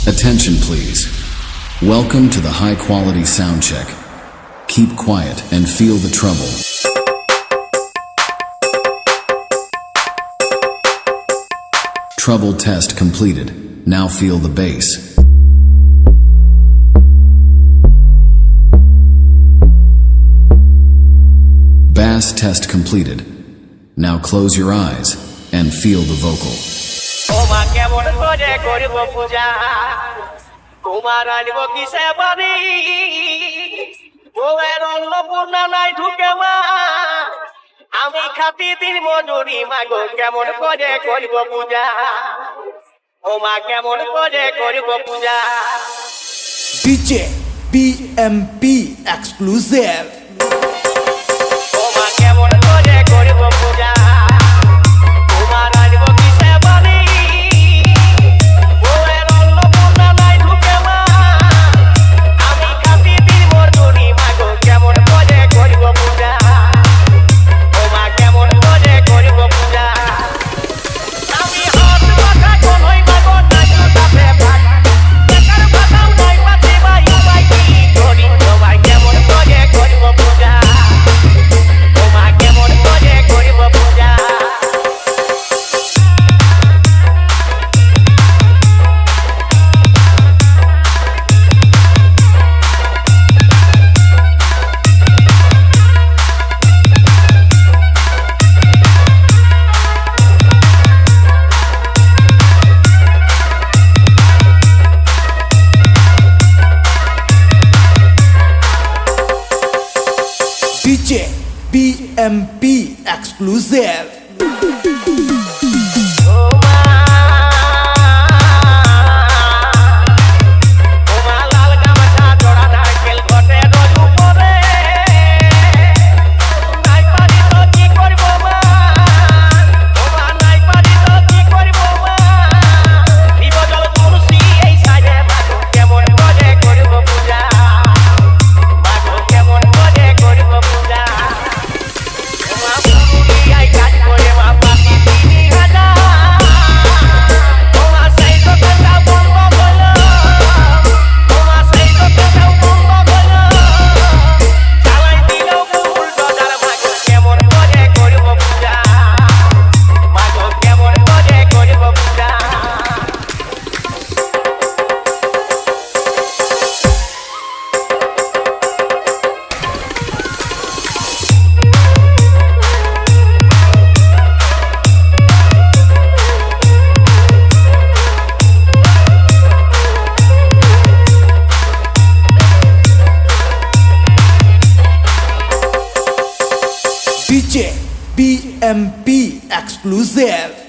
Attention please. Welcome to the high quality sound check. Keep quiet and feel the trouble. Trouble test completed. Now feel the bass. Bass test completed. Now close your eyes and feel the vocal. আমি খাতি দিন মজুরি মাগো কেমন করে করিব পূজা ও মা কেমন করে করিব পূজা DJ BMP exclusive ও মা কেমন করে করিব পূজা তোমার আনিব কিসে বাড়ি বউয়ের অন্নপূর্ণা নাই ঢুকে মা আমি খাতি দিন মজুরি মাগো কেমন করে করিব পূজা DJ BMP exclusive DJ BMP exclusive